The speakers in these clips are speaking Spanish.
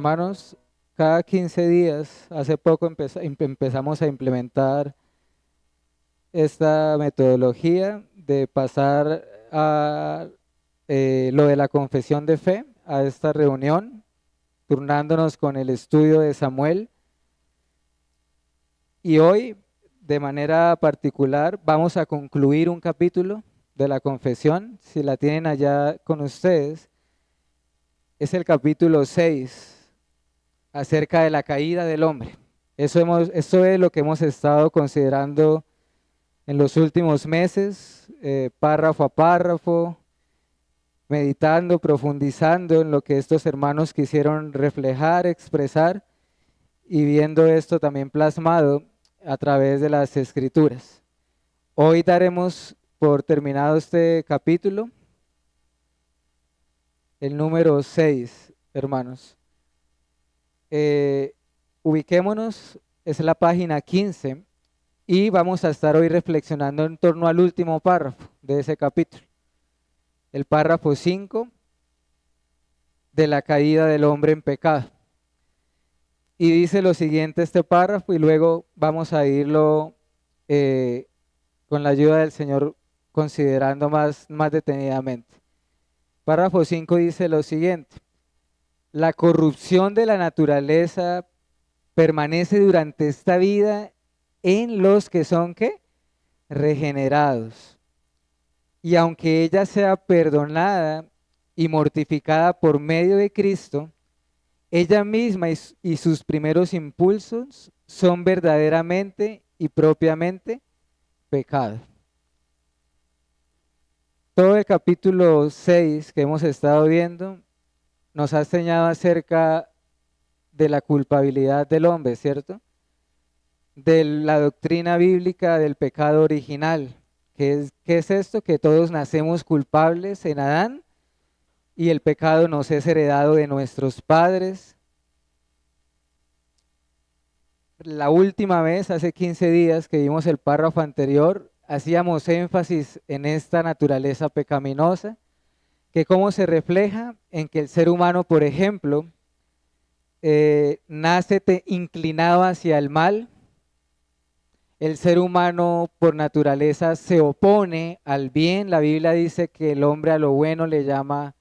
hermanos, cada 15 días, hace poco empezamos a implementar esta metodología de pasar a lo de la confesión de fe, a esta reunión, turnándonos con el estudio de Samuel. Y hoy, de manera particular, vamos a concluir un capítulo de la confesión. Si la tienen allá con ustedes, es el capítulo 6, acerca de la caída del hombre. Eso es lo que hemos estado considerando en los últimos meses, párrafo a párrafo, meditando, profundizando en lo que estos hermanos quisieron reflejar, expresar, y viendo esto también plasmado a través de las escrituras. Hoy daremos por terminado este capítulo, el número 6, hermanos. Ubiquémonos, es la página 15 y vamos a estar hoy reflexionando en torno al último párrafo de ese capítulo, el párrafo 5 de la caída del hombre en pecado. Y dice lo siguiente este párrafo, y luego vamos a irlo con la ayuda del Señor considerando más detenidamente. Párrafo 5 dice lo siguiente: la corrupción de la naturaleza permanece durante esta vida en los que son, ¿qué? Regenerados. Y aunque ella sea perdonada y mortificada por medio de Cristo, ella misma y sus primeros impulsos son verdaderamente y propiamente pecado. Todo el capítulo 6 que hemos estado viendo nos ha enseñado acerca de la culpabilidad del hombre, ¿cierto? De la doctrina bíblica del pecado original. ¿Qué es esto? Que todos nacemos culpables en Adán y el pecado nos es heredado de nuestros padres. La última vez, hace 15 días que vimos el párrafo anterior, hacíamos énfasis en esta naturaleza pecaminosa, que cómo se refleja en que el ser humano, por ejemplo, nace inclinado hacia el mal. El ser humano por naturaleza se opone al bien. La Biblia dice que el hombre a lo bueno le llama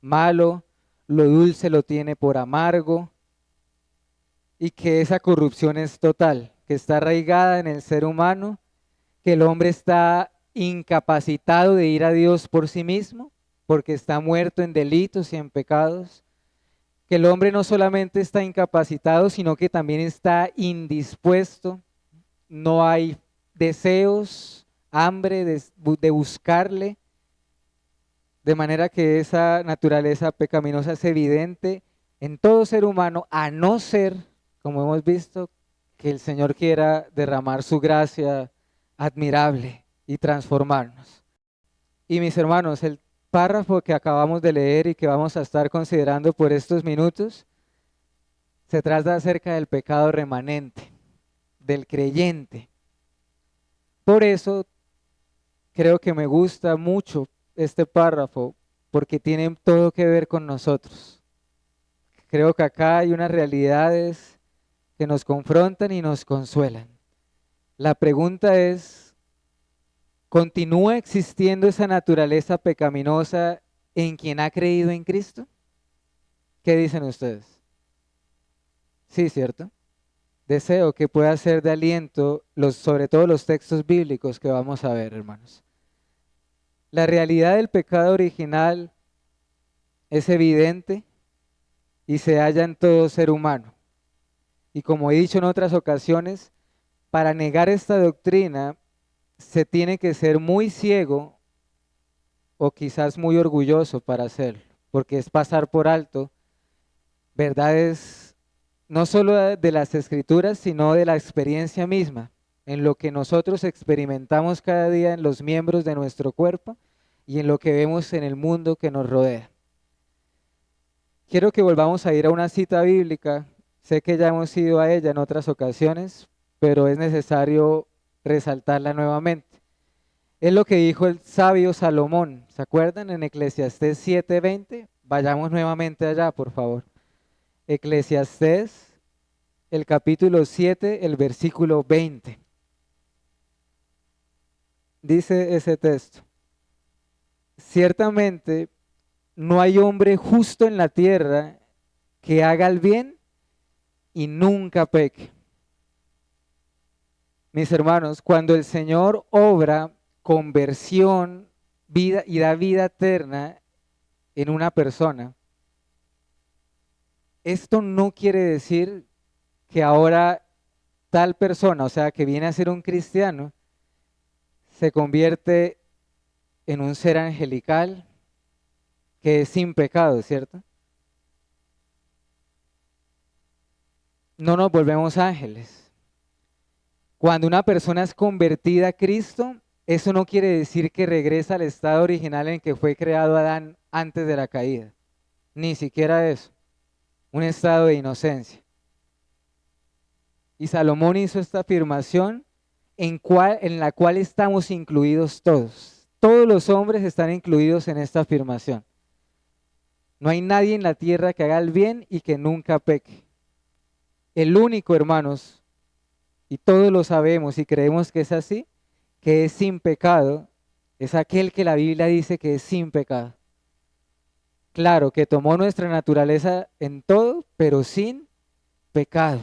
malo, lo dulce lo tiene por amargo, y que esa corrupción es total, que está arraigada en el ser humano, que el hombre está incapacitado de ir a Dios por sí mismo, porque está muerto en delitos y en pecados, que el hombre no solamente está incapacitado, sino que también está indispuesto. No hay deseos, hambre de buscarle, de manera que esa naturaleza pecaminosa es evidente en todo ser humano, a no ser, como hemos visto, que el Señor quiera derramar su gracia admirable y transformarnos. Y mis hermanos, el párrafo que acabamos de leer y que vamos a estar considerando por estos minutos, se trata acerca del pecado remanente, del creyente. Por eso creo que me gusta mucho este párrafo, porque tiene todo que ver con nosotros. Creo que acá hay unas realidades que nos confrontan y nos consuelan. La pregunta es, ¿continúa existiendo esa naturaleza pecaminosa en quien ha creído en Cristo? ¿Qué dicen ustedes? Sí, ¿cierto? Deseo que pueda ser de aliento, sobre todo los textos bíblicos que vamos a ver, hermanos. La realidad del pecado original es evidente y se halla en todo ser humano. Y como he dicho en otras ocasiones, para negar esta doctrina se tiene que ser muy ciego o quizás muy orgulloso para hacerlo, porque es pasar por alto verdades no solo de las escrituras, sino de la experiencia misma, en lo que nosotros experimentamos cada día en los miembros de nuestro cuerpo y en lo que vemos en el mundo que nos rodea. Quiero que volvamos a ir a una cita bíblica. Sé que ya hemos ido a ella en otras ocasiones, pero es necesario resaltarla nuevamente. Es lo que dijo el sabio Salomón. ¿Se acuerdan? En Eclesiastés 7:20. Vayamos nuevamente allá, por favor. Eclesiastés, el capítulo 7, el versículo 20. Dice ese texto: ciertamente no hay hombre justo en la tierra que haga el bien y nunca peque. Mis hermanos, cuando el Señor obra conversión, vida y da vida eterna en una persona, esto no quiere decir que ahora tal persona, o sea, que viene a ser un cristiano, se convierte en un ser angelical que es sin pecado, ¿cierto? No nos volvemos ángeles. Cuando una persona es convertida a Cristo, eso no quiere decir que regresa al estado original en que fue creado Adán antes de la caída. Ni siquiera eso. Un estado de inocencia. Y Salomón hizo esta afirmación en la cual estamos incluidos todos. Todos los hombres están incluidos en esta afirmación. No hay nadie en la tierra que haga el bien y que nunca peque. El único, hermanos, y todos lo sabemos y creemos que es así, que es sin pecado, es aquel que la Biblia dice que es sin pecado. Claro, que tomó nuestra naturaleza en todo, pero sin pecado.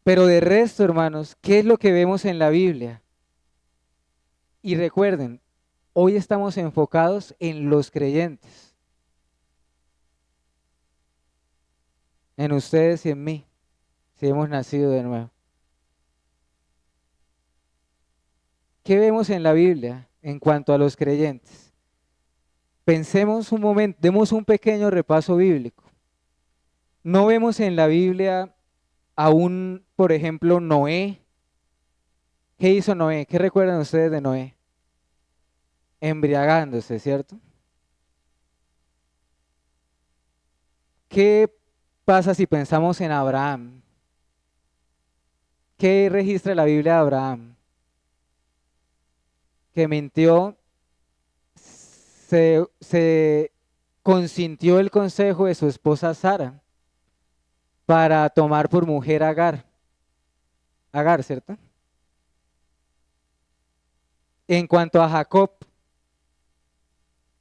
Pero de resto, hermanos, ¿qué es lo que vemos en la Biblia? Y recuerden, hoy estamos enfocados en los creyentes, en ustedes y en mí, si hemos nacido de nuevo. ¿Qué vemos en la Biblia en cuanto a los creyentes? Pensemos un momento, demos un pequeño repaso bíblico. No vemos en la Biblia a un, por ejemplo, Noé. ¿Qué hizo Noé? ¿Qué recuerdan ustedes de Noé? Embriagándose, ¿cierto? ¿Qué pasa si pensamos en Abraham? ¿Qué registra la Biblia de Abraham? Que mintió, se consintió el consejo de su esposa Sara para tomar por mujer a Agar. Agar, ¿cierto? En cuanto a Jacob,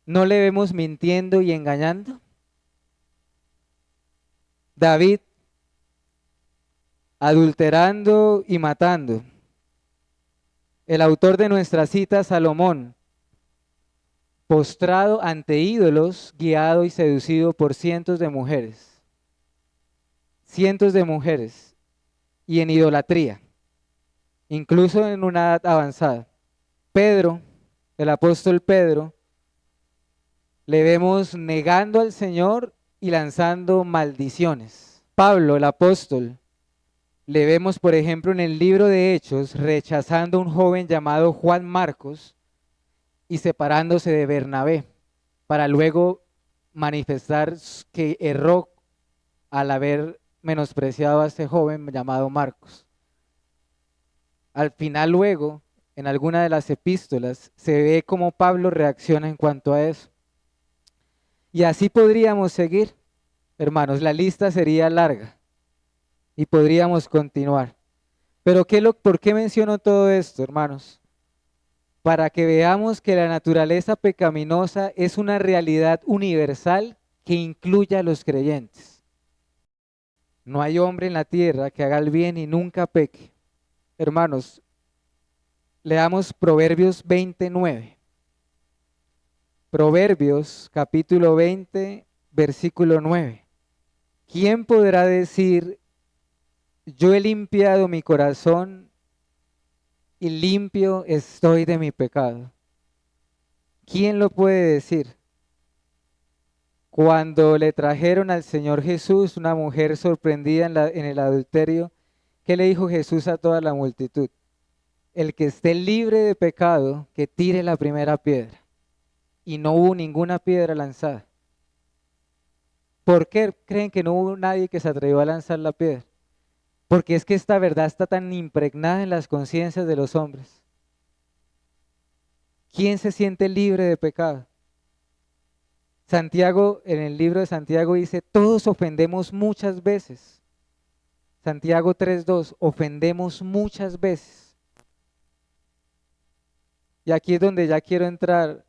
¿no le vemos mintiendo y engañando? David, adulterando y matando. El autor de nuestra cita, Salomón, postrado ante ídolos, guiado y seducido por cientos de mujeres, y en idolatría, incluso en una edad avanzada. Pedro, el apóstol Pedro, le vemos negando al Señor y lanzando maldiciones. Pablo, el apóstol, le vemos, por ejemplo, en el libro de Hechos, rechazando a un joven llamado Juan Marcos y separándose de Bernabé, para luego manifestar que erró al haber menospreciado a este joven llamado Marcos. Al final luego, en alguna de las epístolas, se ve cómo Pablo reacciona en cuanto a eso. Y así podríamos seguir, hermanos, la lista sería larga y podríamos continuar. Pero ¿por qué menciono todo esto, hermanos? Para que veamos que la naturaleza pecaminosa es una realidad universal que incluye a los creyentes. No hay hombre en la tierra que haga el bien y nunca peque. Hermanos, leamos Proverbios 29. Proverbios capítulo 20, versículo 9. ¿Quién podrá decir, yo he limpiado mi corazón y limpio estoy de mi pecado? ¿Quién lo puede decir? Cuando le trajeron al Señor Jesús una mujer sorprendida en el adulterio, ¿qué le dijo Jesús a toda la multitud? El que esté libre de pecado, que tire la primera piedra. Y no hubo ninguna piedra lanzada. ¿Por qué creen que no hubo nadie que se atrevió a lanzar la piedra? Porque es que esta verdad está tan impregnada en las conciencias de los hombres. ¿Quién se siente libre de pecado? Santiago, en el libro de Santiago dice, todos ofendemos muchas veces. Santiago 3:2, ofendemos muchas veces. Y aquí es donde ya quiero entrar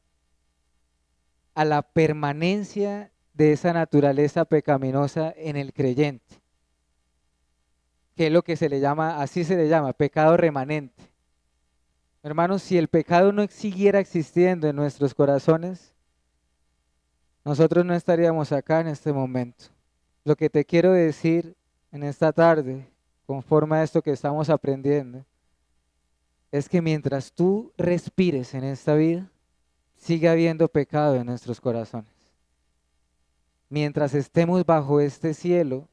a la permanencia de esa naturaleza pecaminosa en el creyente, que es lo que se le llama, así se le llama, pecado remanente. Hermanos, si el pecado no siguiera existiendo en nuestros corazones, nosotros no estaríamos acá en este momento. Lo que te quiero decir en esta tarde, conforme a esto que estamos aprendiendo, es que mientras tú respires en esta vida, sigue habiendo pecado en nuestros corazones. Mientras estemos bajo este cielo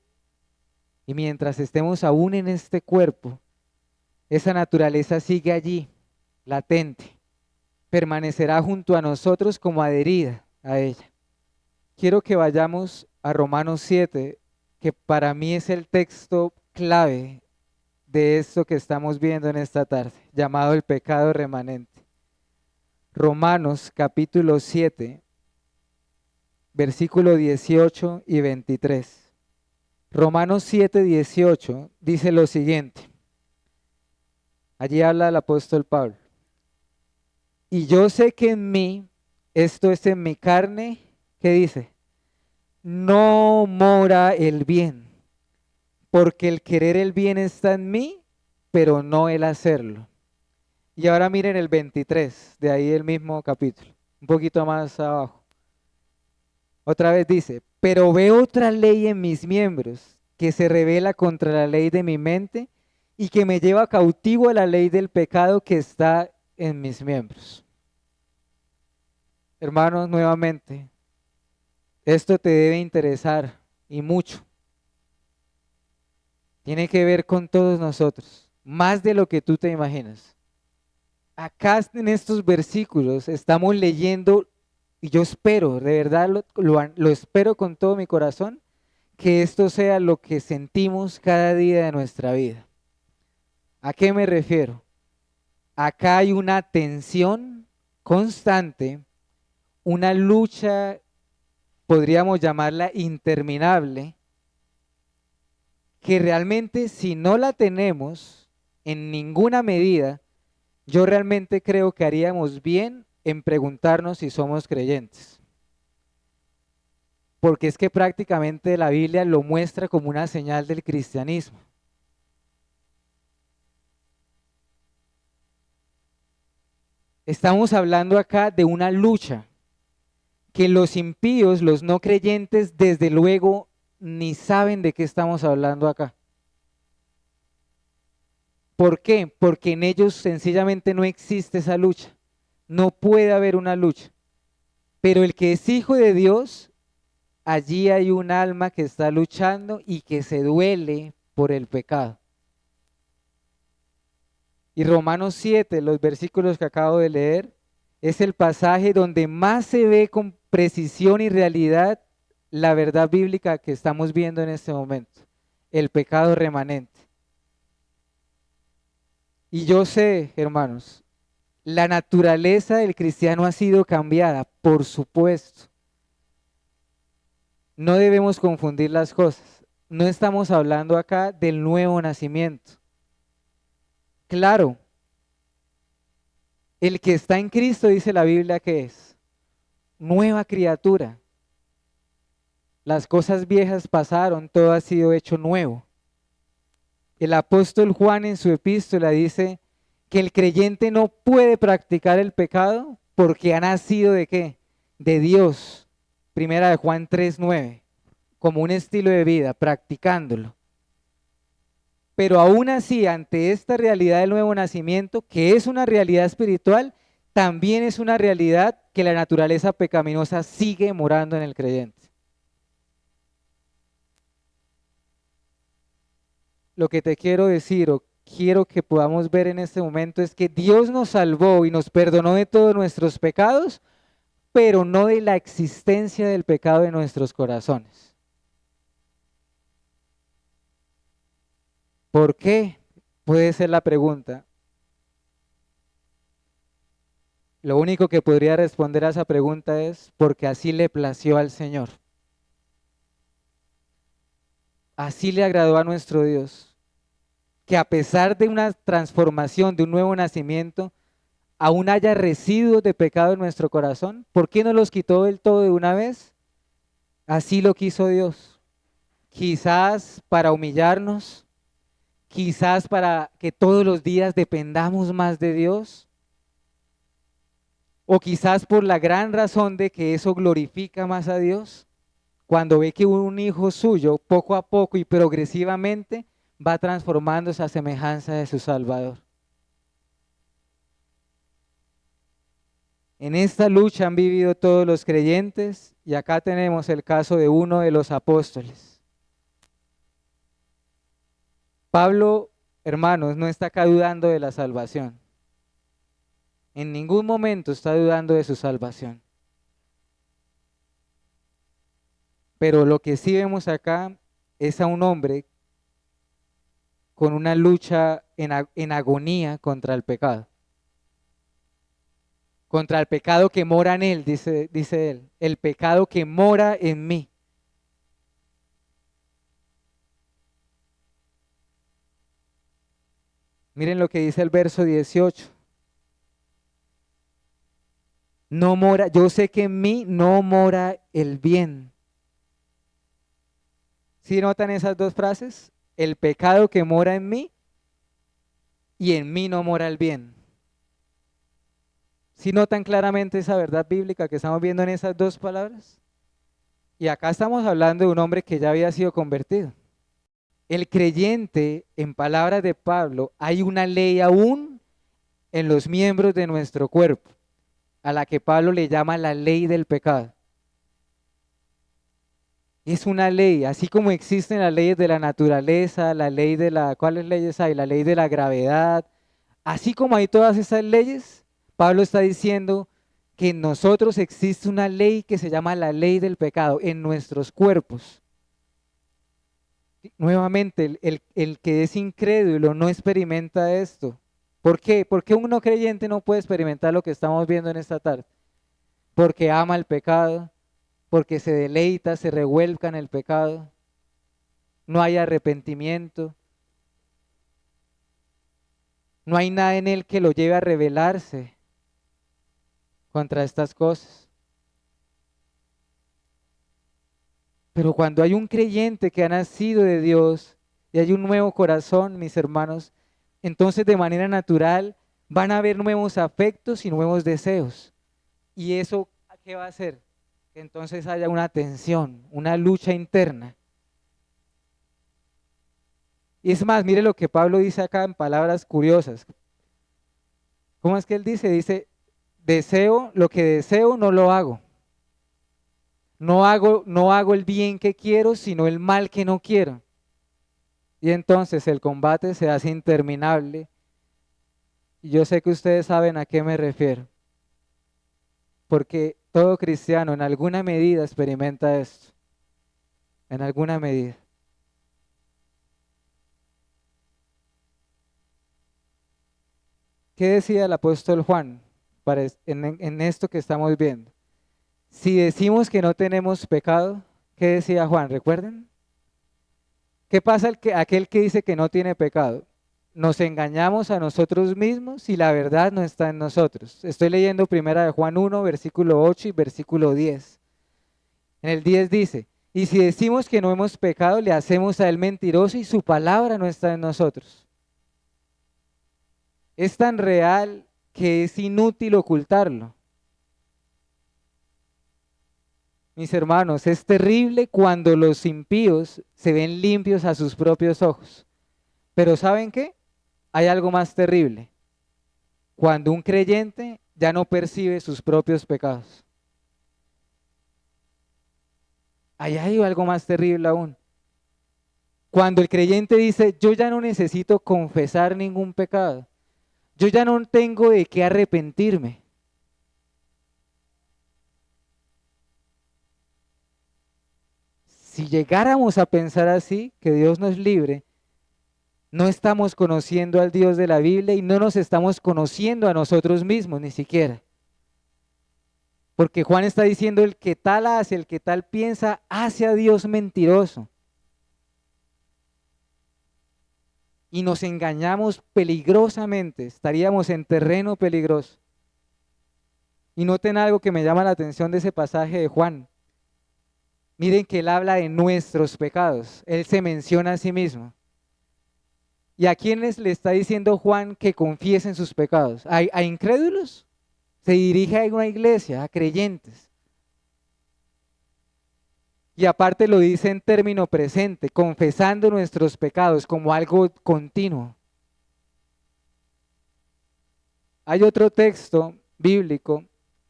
y mientras estemos aún en este cuerpo, esa naturaleza sigue allí, latente, permanecerá junto a nosotros como adherida a ella. Quiero que vayamos a Romanos 7, que para mí es el texto clave de esto que estamos viendo en esta tarde, llamado el pecado remanente. Romanos capítulo 7, versículo 18 y 23. Romanos 7, 18 dice lo siguiente. Allí habla el apóstol Pablo. Y yo sé que en mí, esto es en mi carne, ¿qué dice? No mora el bien, porque el querer el bien está en mí, pero no el hacerlo. Y ahora miren el 23, de ahí el mismo capítulo, un poquito más abajo. Otra vez dice, pero veo otra ley en mis miembros, que se revela contra la ley de mi mente y que me lleva cautivo a la ley del pecado que está en mis miembros. Hermanos, nuevamente, esto te debe interesar y mucho. Tiene que ver con todos nosotros, más de lo que tú te imaginas. Acá en estos versículos estamos leyendo, y yo espero, de verdad lo espero con todo mi corazón, que esto sea lo que sentimos cada día de nuestra vida. ¿A qué me refiero? Acá hay una tensión constante, una lucha, podríamos llamarla interminable, que realmente si no la tenemos en ninguna medida, yo realmente creo que haríamos bien en preguntarnos si somos creyentes. Porque es que prácticamente la Biblia lo muestra como una señal del cristianismo. Estamos hablando acá de una lucha que los impíos, los no creyentes, desde luego ni saben de qué estamos hablando acá. ¿Por qué? Porque en ellos sencillamente no existe esa lucha. No puede haber una lucha. Pero el que es hijo de Dios, allí hay un alma que está luchando y que se duele por el pecado. Y Romanos 7, los versículos que acabo de leer, es el pasaje donde más se ve con precisión y realidad la verdad bíblica que estamos viendo en este momento, el pecado remanente. Y yo sé, hermanos, la naturaleza del cristiano ha sido cambiada, por supuesto. No debemos confundir las cosas. No estamos hablando acá del nuevo nacimiento. Claro, el que está en Cristo, dice la Biblia, que es nueva criatura. Las cosas viejas pasaron, todo ha sido hecho nuevo. El apóstol Juan en su epístola dice que el creyente no puede practicar el pecado porque ha nacido ¿de qué? De Dios. Primera de Juan 3:9, como un estilo de vida, practicándolo. Pero aún así, ante esta realidad del nuevo nacimiento, que es una realidad espiritual, también es una realidad que la naturaleza pecaminosa sigue morando en el creyente. Lo que te quiero decir o quiero que podamos ver en este momento es que Dios nos salvó y nos perdonó de todos nuestros pecados, pero no de la existencia del pecado en nuestros corazones. ¿Por qué? Puede ser la pregunta. Lo único que podría responder a esa pregunta es porque así le plació al Señor. Así le agradó a nuestro Dios, que a pesar de una transformación, de un nuevo nacimiento, aún haya residuos de pecado en nuestro corazón. ¿Por qué no los quitó del todo de una vez? Así lo quiso Dios. Quizás para humillarnos, quizás para que todos los días dependamos más de Dios, o quizás por la gran razón de que eso glorifica más a Dios, cuando ve que un hijo suyo poco a poco y progresivamente va transformándose a semejanza de su Salvador. En esta lucha han vivido todos los creyentes y acá tenemos el caso de uno de los apóstoles. Pablo, hermanos, no está acá dudando de la salvación. En ningún momento está dudando de su salvación. Pero lo que sí vemos acá es a un hombre con una lucha en agonía contra el pecado. Contra el pecado que mora en él, dice él. El pecado que mora en mí. Miren lo que dice el verso 18. No mora, yo sé que en mí no mora el bien. ¿Sí notan esas dos frases? El pecado que mora en mí y en mí no mora el bien. ¿Sí notan claramente esa verdad bíblica que estamos viendo en esas dos palabras? Y acá estamos hablando de un hombre que ya había sido convertido. El creyente, en palabras de Pablo, hay una ley aún en los miembros de nuestro cuerpo, a la que Pablo le llama la ley del pecado. Es una ley, así como existen las leyes de la naturaleza, la ley de la, ¿cuáles leyes hay? La ley de la gravedad, así como hay todas esas leyes, Pablo está diciendo que en nosotros existe una ley que se llama la ley del pecado, en nuestros cuerpos. Nuevamente, el que es incrédulo no experimenta esto. ¿Por qué? ¿Por qué un no creyente no puede experimentar lo que estamos viendo en esta tarde? Porque ama el pecado, porque se deleita, se revuelca en el pecado, no hay arrepentimiento, no hay nada en él que lo lleve a rebelarse contra estas cosas. Pero cuando hay un creyente que ha nacido de Dios y hay un nuevo corazón, mis hermanos, entonces de manera natural van a haber nuevos afectos y nuevos deseos. ¿Y eso qué va a hacer? Que entonces haya una tensión, una lucha interna. Y es más, mire lo que Pablo dice acá en palabras curiosas. ¿Cómo es que él dice? Dice, deseo, lo que deseo no lo hago. No hago el bien que quiero, sino el mal que no quiero. Y entonces el combate se hace interminable. Y yo sé que ustedes saben a qué me refiero. Porque todo cristiano en alguna medida experimenta esto. En alguna medida. ¿Qué decía el apóstol Juan en esto que estamos viendo? Si decimos que no tenemos pecado, ¿qué decía Juan? ¿Recuerden? ¿Qué pasa aquel que dice que no tiene pecado? Nos engañamos a nosotros mismos y la verdad no está en nosotros. Estoy leyendo primera de Juan 1, versículo 8 y versículo 10. En el 10 dice, y si decimos que no hemos pecado, le hacemos a él mentiroso y su palabra no está en nosotros. Es tan real que es inútil ocultarlo. Mis hermanos, es terrible cuando los impíos se ven limpios a sus propios ojos. Pero ¿saben qué? Hay algo más terrible. Cuando un creyente ya no percibe sus propios pecados. Ahí hay algo más terrible aún. Cuando el creyente dice, yo ya no necesito confesar ningún pecado. Yo ya no tengo de qué arrepentirme. Si llegáramos a pensar así, que Dios nos libre, no estamos conociendo al Dios de la Biblia y no nos estamos conociendo a nosotros mismos ni siquiera. Porque Juan está diciendo, el que tal hace, el que tal piensa, hace a Dios mentiroso. Y nos engañamos peligrosamente, estaríamos en terreno peligroso. Y noten algo que me llama la atención de ese pasaje de Juan. Miren que él habla de nuestros pecados, él se menciona a sí mismo. ¿Y a quiénes le está diciendo Juan que confiesen sus pecados? ¿A incrédulos? Se dirige a una iglesia, a creyentes. Y aparte lo dice en término presente, confesando nuestros pecados como algo continuo. Hay otro texto bíblico,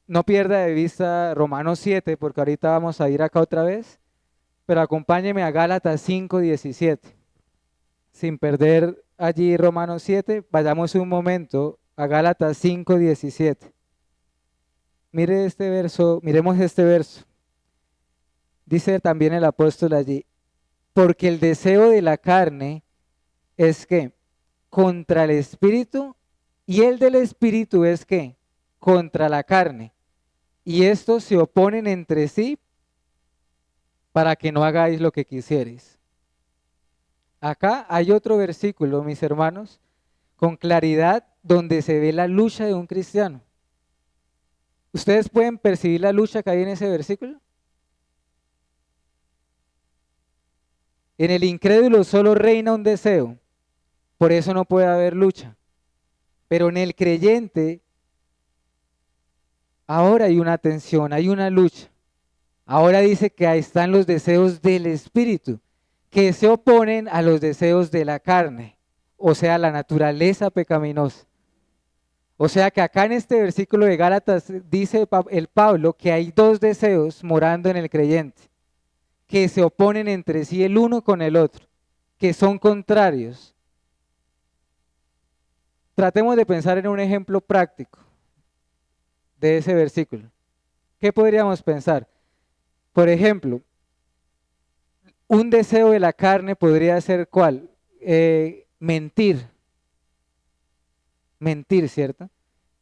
no pierda de vista Romanos 7, porque ahorita vamos a ir acá otra vez, pero acompáñeme a Gálatas 5:17. Sin perder allí Romanos 7, vayamos un momento a Gálatas 5:17. Mire este verso, miremos este verso. Dice también el apóstol allí, porque el deseo de la carne es que contra el espíritu y el del espíritu es que contra la carne. Y estos se oponen entre sí para que no hagáis lo que quisierais. Acá hay otro versículo, mis hermanos, con claridad donde se ve la lucha de un cristiano. ¿Ustedes pueden percibir la lucha que hay en ese versículo? En el incrédulo solo reina un deseo, por eso no puede haber lucha. Pero en el creyente ahora hay una tensión, hay una lucha. Ahora dice que ahí están los deseos del espíritu, que se oponen a los deseos de la carne, o sea, la naturaleza pecaminosa. O sea que acá en este versículo de Gálatas dice el Pablo que hay dos deseos morando en el creyente, que se oponen entre sí el uno con el otro, que son contrarios. Tratemos de pensar en un ejemplo práctico de ese versículo. ¿Qué podríamos pensar? Por ejemplo, un deseo de la carne podría ser ¿cuál? Mentir. Mentir, ¿cierto?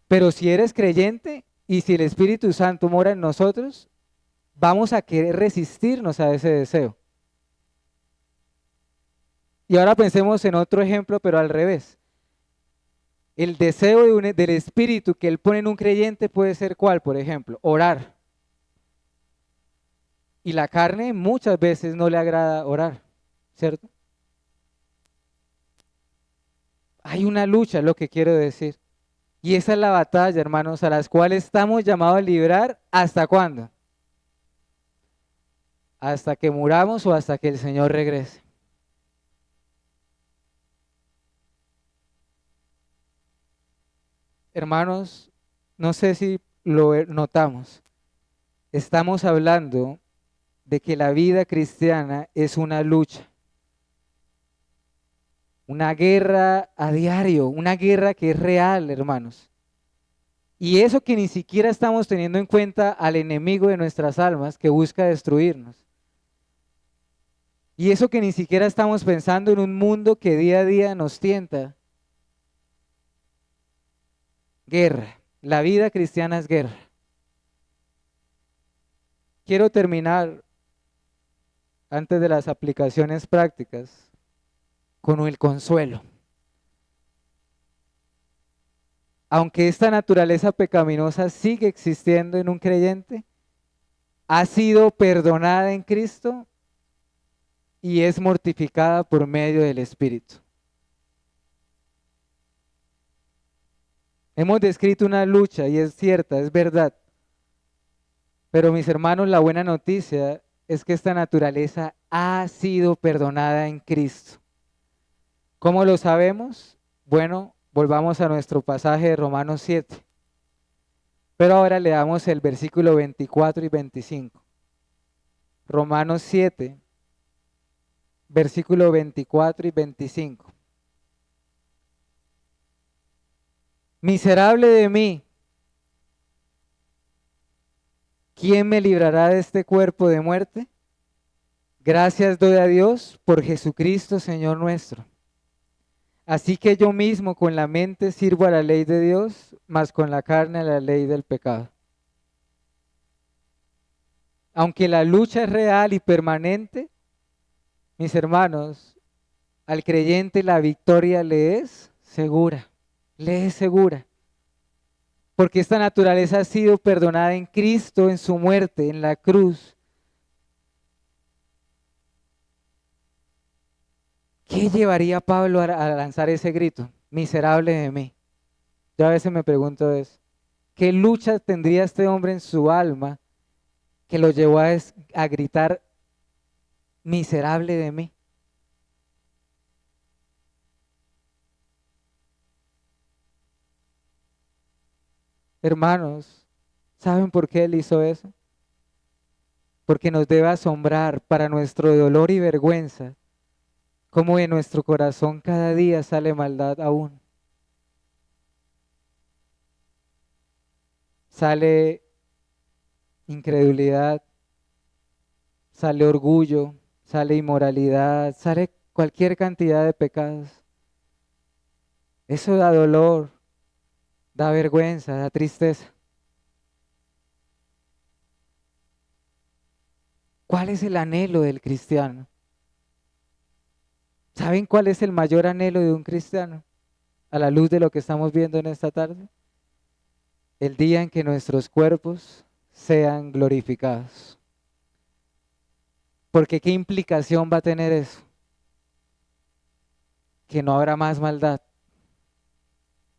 Pero si eres creyente y si el Espíritu Santo mora en nosotros, vamos a querer resistirnos a ese deseo. Y ahora pensemos en otro ejemplo, pero al revés. El deseo del Espíritu que Él pone en un creyente puede ser ¿cuál? Por ejemplo, orar. Y la carne muchas veces no le agrada orar, ¿cierto? Hay una lucha, es lo que quiero decir. Y esa es la batalla, hermanos, a las cuales estamos llamados a librar. ¿Hasta cuándo? Hasta que muramos o hasta que el Señor regrese. Hermanos, no sé si lo notamos. Estamos hablando de que la vida cristiana es una lucha, una guerra a diario, una guerra que es real, hermanos. Y eso que ni siquiera estamos teniendo en cuenta al enemigo de nuestras almas que busca destruirnos. Y eso que ni siquiera estamos pensando en un mundo que día a día nos tienta. Guerra. La vida cristiana es guerra. Quiero terminar, antes de las aplicaciones prácticas, con el consuelo. Aunque esta naturaleza pecaminosa sigue existiendo en un creyente, ha sido perdonada en Cristo y es mortificada por medio del Espíritu. Hemos descrito una lucha y es cierta, es verdad. Pero mis hermanos, la buena noticia es que esta naturaleza ha sido perdonada en Cristo. ¿Cómo lo sabemos? Bueno, volvamos a nuestro pasaje de Romanos 7. Pero ahora le damos el versículo 24 y 25. Romanos 7, versículo 24 y 25. Miserable de mí, ¿quién me librará de este cuerpo de muerte? Gracias doy a Dios por Jesucristo, Señor nuestro. Así que yo mismo con la mente sirvo a la ley de Dios, mas con la carne a la ley del pecado. Aunque la lucha es real y permanente, mis hermanos, al creyente la victoria le es segura, le es segura. Porque esta naturaleza ha sido perdonada en Cristo, en su muerte, en la cruz. ¿Qué llevaría a Pablo a lanzar ese grito? Miserable de mí. Yo a veces me pregunto eso. ¿Qué lucha tendría este hombre en su alma que lo llevó a gritar, miserable de mí? Hermanos, ¿saben por qué él hizo eso? Porque nos debe asombrar para nuestro dolor y vergüenza, cómo de nuestro corazón cada día sale maldad aún. Sale incredulidad, sale orgullo, sale inmoralidad, sale cualquier cantidad de pecados. Eso da dolor, da vergüenza, da tristeza. ¿Cuál es el anhelo del cristiano? ¿Saben cuál es el mayor anhelo de un cristiano? A la luz de lo que estamos viendo en esta tarde. El día en que nuestros cuerpos sean glorificados. Porque ¿qué implicación va a tener eso? Que no habrá más maldad.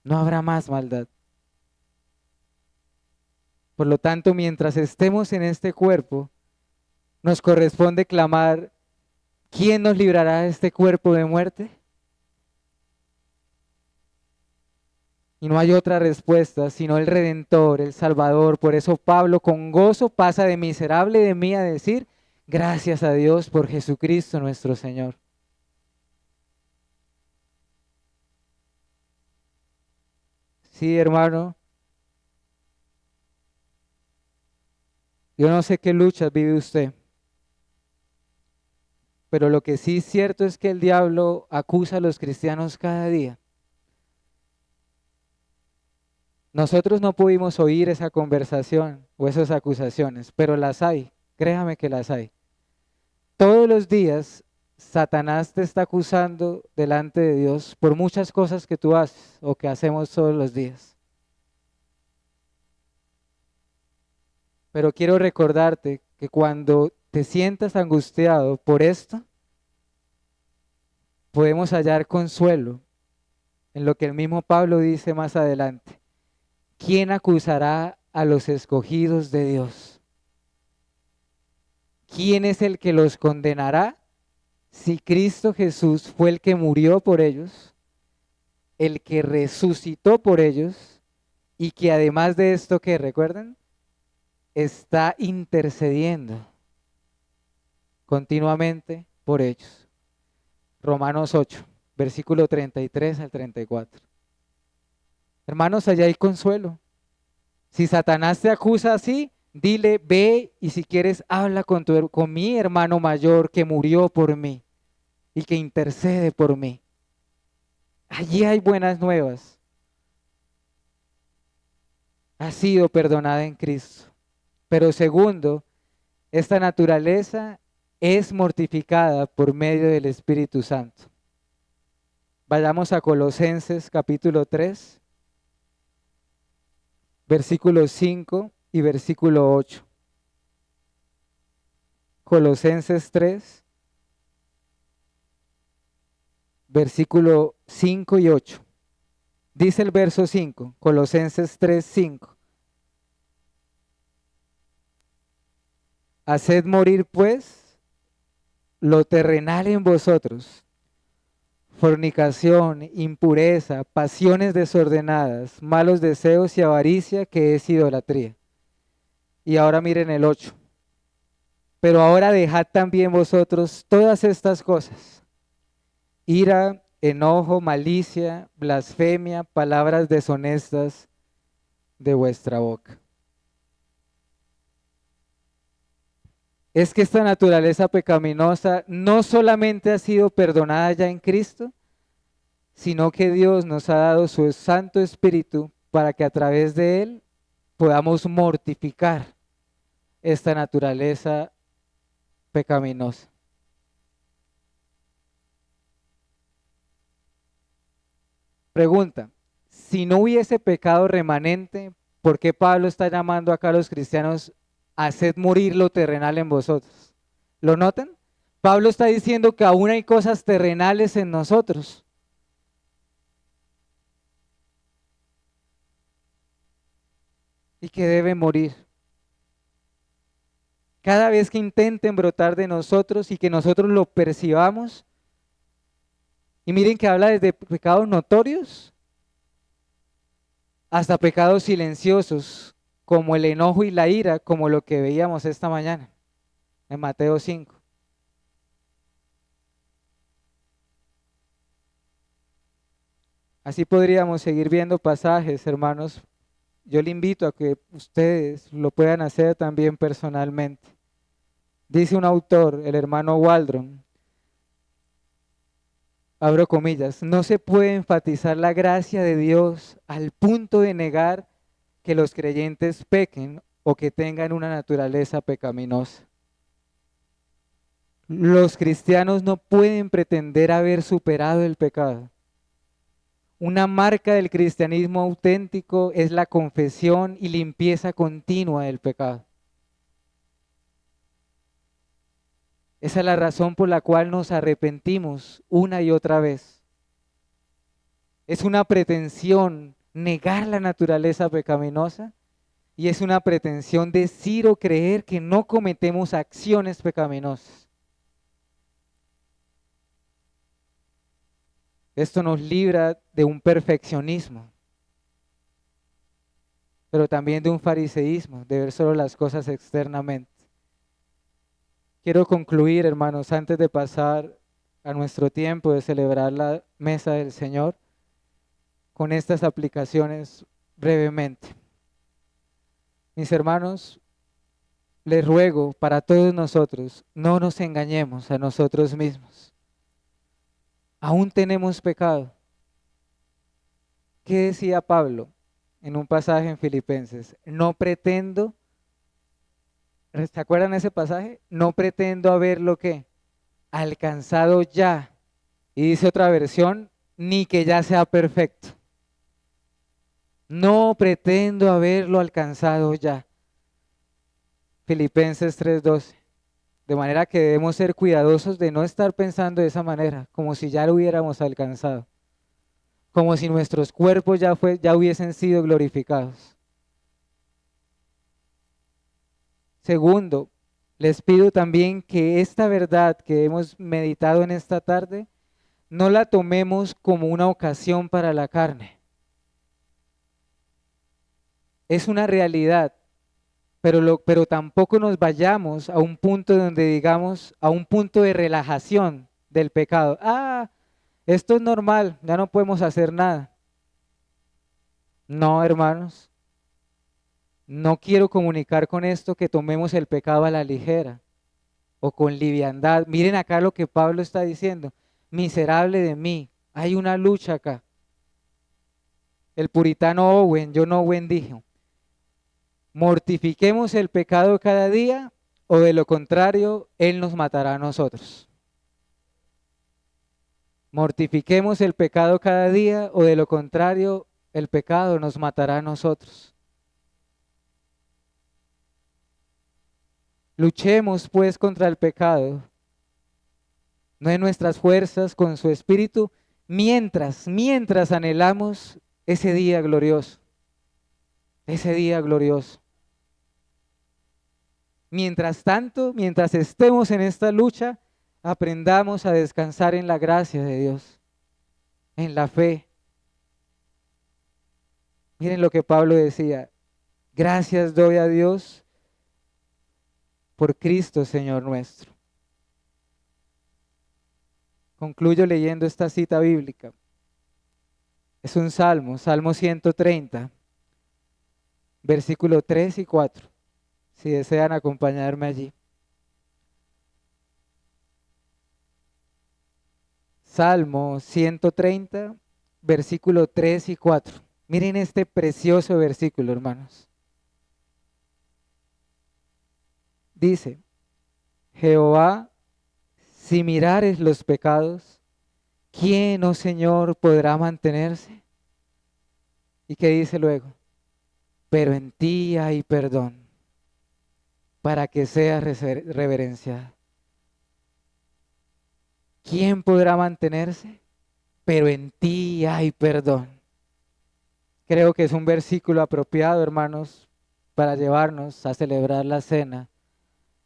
No habrá más maldad. Por lo tanto, mientras estemos en este cuerpo, nos corresponde clamar, ¿quién nos librará de este cuerpo de muerte? Y no hay otra respuesta, sino el Redentor, el Salvador. Por eso Pablo con gozo pasa de miserable de mí a decir, gracias a Dios por Jesucristo nuestro Señor. Sí, hermano, yo no sé qué luchas vive usted, pero lo que sí es cierto es que el diablo acusa a los cristianos cada día. Nosotros no pudimos oír esa conversación o esas acusaciones, pero las hay, créame que las hay. Todos los días Satanás te está acusando delante de Dios por muchas cosas que tú haces o que hacemos todos los días. Pero quiero recordarte que cuando te sientas angustiado por esto, podemos hallar consuelo en lo que el mismo Pablo dice más adelante. ¿Quién acusará a los escogidos de Dios? ¿Quién es el que los condenará? Si Cristo Jesús fue el que murió por ellos, el que resucitó por ellos y que además de esto, que recuerden, está intercediendo continuamente por ellos. Romanos 8, versículo 33 al 34. Hermanos, allá hay consuelo. Si Satanás te acusa así, dile, ve y si quieres habla con mi hermano mayor que murió por mí y que intercede por mí. Allí hay buenas nuevas. Ha sido perdonada en Cristo. Pero segundo, esta naturaleza es mortificada por medio del Espíritu Santo. Vayamos a Colosenses capítulo 3, versículo 5 y versículo 8. Colosenses 3, versículo 5 y 8. Dice el verso 5, Colosenses 3, 5. Haced morir pues lo terrenal en vosotros, fornicación, impureza, pasiones desordenadas, malos deseos y avaricia, que es idolatría. Y ahora miren el 8. Pero ahora dejad también vosotros todas estas cosas: ira, enojo, malicia, blasfemia, palabras deshonestas de vuestra boca. Es que esta naturaleza pecaminosa no solamente ha sido perdonada ya en Cristo, sino que Dios nos ha dado su Santo Espíritu para que a través de Él podamos mortificar esta naturaleza pecaminosa. Pregunta, si no hubiese pecado remanente, ¿por qué Pablo está llamando acá a los cristianos a hacer morir lo terrenal en vosotros? ¿Lo notan? Pablo está diciendo que aún hay cosas terrenales en nosotros. Y que deben morir. Cada vez que intenten brotar de nosotros y que nosotros lo percibamos, y miren que habla desde pecados notorios hasta pecados silenciosos, como el enojo y la ira, como lo que veíamos esta mañana en Mateo 5. Así podríamos seguir viendo pasajes, hermanos. Yo le invito a que ustedes lo puedan hacer también personalmente. Dice un autor, el hermano Waldron, abro comillas, no se puede enfatizar la gracia de Dios al punto de negar que los creyentes pequen o que tengan una naturaleza pecaminosa. Los cristianos no pueden pretender haber superado el pecado. Una marca del cristianismo auténtico es la confesión y limpieza continua del pecado. Esa es la razón por la cual nos arrepentimos una y otra vez. Es una pretensión negar la naturaleza pecaminosa y es una pretensión decir o creer que no cometemos acciones pecaminosas. Esto nos libra de un perfeccionismo, pero también de un fariseísmo, de ver solo las cosas externamente. Quiero concluir, hermanos, antes de pasar a nuestro tiempo de celebrar la mesa del Señor, con estas aplicaciones brevemente. Mis hermanos, les ruego para todos nosotros, no nos engañemos a nosotros mismos. Aún tenemos pecado. ¿Qué decía Pablo en un pasaje en Filipenses? No pretendo, ¿se acuerdan ese pasaje? No pretendo haberlo ¿qué? Alcanzado ya. Y dice otra versión, ni que ya sea perfecto. No pretendo haberlo alcanzado ya. Filipenses 3:12. De manera que debemos ser cuidadosos de no estar pensando de esa manera, como si ya lo hubiéramos alcanzado, como si nuestros cuerpos ya hubiesen sido glorificados. Segundo, les pido también que esta verdad que hemos meditado en esta tarde, no la tomemos como una ocasión para la carne. Es una realidad, pero tampoco nos vayamos a un punto donde digamos, a un punto de relajación del pecado. Esto es normal, ya no podemos hacer nada. No, hermanos, no quiero comunicar con esto que tomemos el pecado a la ligera o con liviandad. Miren acá lo que Pablo está diciendo. Miserable de mí, hay una lucha acá. El puritano John Owen dijo, mortifiquemos el pecado cada día o de lo contrario, Él nos matará a nosotros. Mortifiquemos el pecado cada día o de lo contrario, el pecado nos matará a nosotros. Luchemos pues contra el pecado, no en nuestras fuerzas, con su espíritu, mientras anhelamos ese día glorioso, ese día glorioso. Mientras tanto, mientras estemos en esta lucha, aprendamos a descansar en la gracia de Dios, en la fe. Miren lo que Pablo decía, gracias doy a Dios por Cristo, Señor nuestro. Concluyo leyendo esta cita bíblica. Es un salmo, Salmo 130, versículo 3 y 4, si desean acompañarme allí. Salmo 130, versículo 3 y 4. Miren este precioso versículo, hermanos. dice, Jehová, si mirares los pecados, ¿quién, oh Señor, podrá mantenerse? ¿Y qué dice luego? Pero en ti hay perdón, para que seas reverenciado. ¿Quién podrá mantenerse? Pero en ti hay perdón. Creo que es un versículo apropiado, hermanos, para llevarnos a celebrar la cena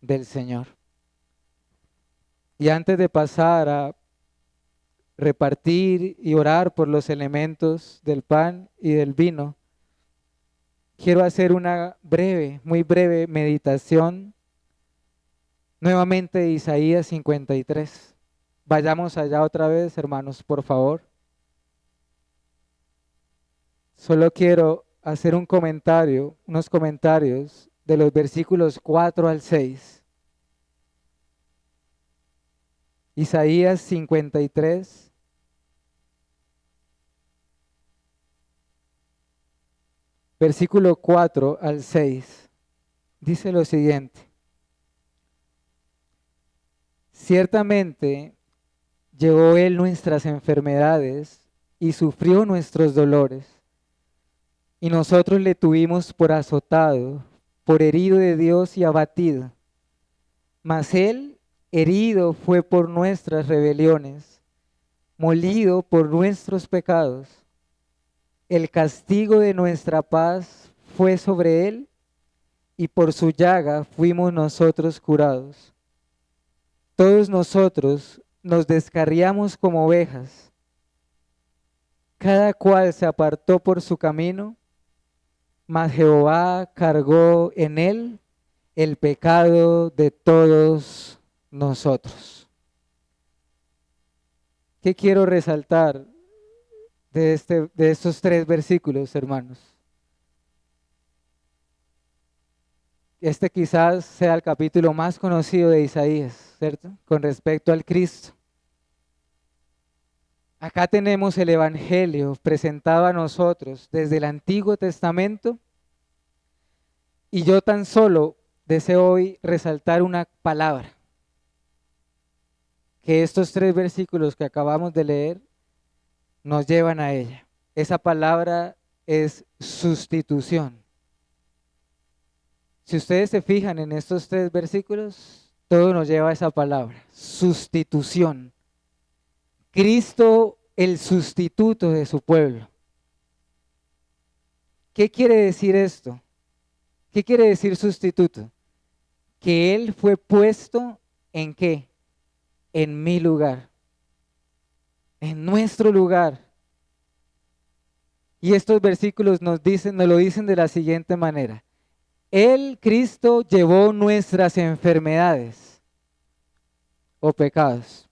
del Señor. Y antes de pasar a repartir y orar por los elementos del pan y del vino, quiero hacer una breve, muy breve meditación nuevamente de Isaías 53. Vayamos allá otra vez, hermanos, por favor. Solo quiero hacer un comentario, unos comentarios de los versículos 4 al 6. Isaías 53, versículo 4 al 6. Dice lo siguiente. Ciertamente llevó Él nuestras enfermedades y sufrió nuestros dolores. Y nosotros le tuvimos por azotado, por herido de Dios y abatido. Mas Él herido fue por nuestras rebeliones, molido por nuestros pecados. El castigo de nuestra paz fue sobre Él, y por su llaga fuimos nosotros curados. Todos nosotros nos descarriamos como ovejas. Cada cual se apartó por su camino, mas Jehová cargó en él el pecado de todos nosotros. ¿Qué quiero resaltar de estos tres versículos, hermanos? Este quizás sea el capítulo más conocido de Isaías, ¿cierto? Con respecto al Cristo. Acá tenemos el Evangelio presentado a nosotros desde el Antiguo Testamento, y yo tan solo deseo hoy resaltar una palabra, que estos tres versículos que acabamos de leer nos llevan a ella. Esa palabra es sustitución. Si ustedes se fijan en estos tres versículos, todo nos lleva a esa palabra, sustitución. Cristo, el sustituto de su pueblo. ¿Qué quiere decir esto? ¿Qué quiere decir sustituto? Que Él fue puesto ¿en qué? En mi lugar, en nuestro lugar. Y estos versículos nos lo dicen de la siguiente manera. Él, Cristo, llevó nuestras enfermedades o pecados.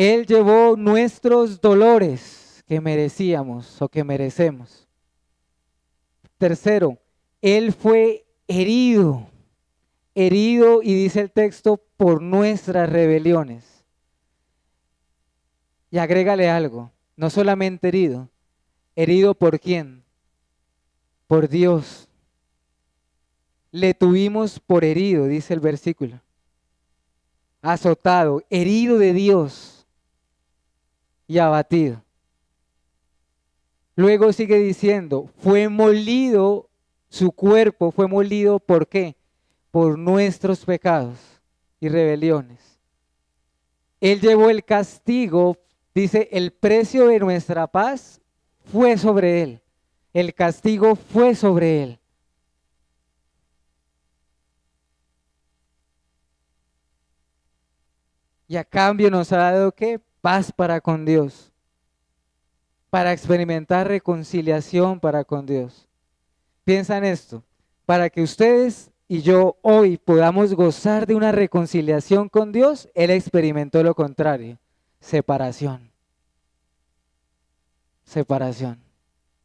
Él llevó nuestros dolores que merecíamos o que merecemos. Tercero, Él fue herido y dice el texto, por nuestras rebeliones. Y agrégale algo, no solamente herido ¿por quién? Por Dios. Le tuvimos por herido, dice el versículo. Azotado, herido de Dios y abatido. Luego sigue diciendo, fue molido, su cuerpo fue molido, ¿por qué? Por nuestros pecados y rebeliones. Él llevó el castigo, dice, el precio de nuestra paz fue sobre Él. El castigo fue sobre Él. Y a cambio nos ha dado ¿qué? Paz para con Dios. Para experimentar reconciliación para con Dios. Piensa en esto. Para que ustedes y yo hoy podamos gozar de una reconciliación con Dios, Él experimentó lo contrario. Separación. Separación.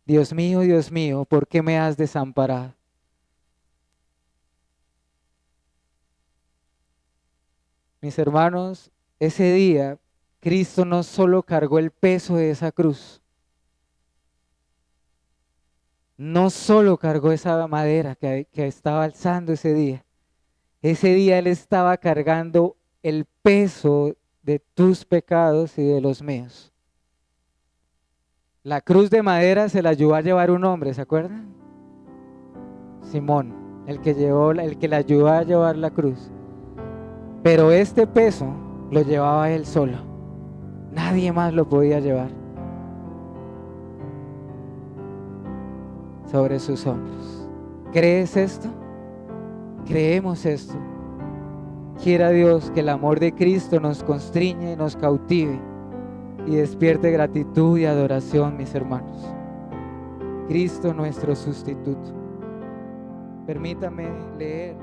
Dios mío, ¿por qué me has desamparado? Mis hermanos, ese día Cristo no solo cargó el peso de esa cruz, no solo cargó esa madera que estaba alzando ese día, Ese día Él estaba cargando el peso de tus pecados y de los míos. La cruz de madera se la ayudó a llevar un hombre, ¿se acuerdan? Simón, el que le ayudó a llevar la cruz. Pero este peso lo llevaba Él solo. Nadie más lo podía llevar. Sobre sus hombros. ¿Crees esto? Creemos esto. Quiera Dios que el amor de Cristo nos constriñe, nos cautive y despierte gratitud y adoración, mis hermanos. Cristo nuestro sustituto. Permítame leer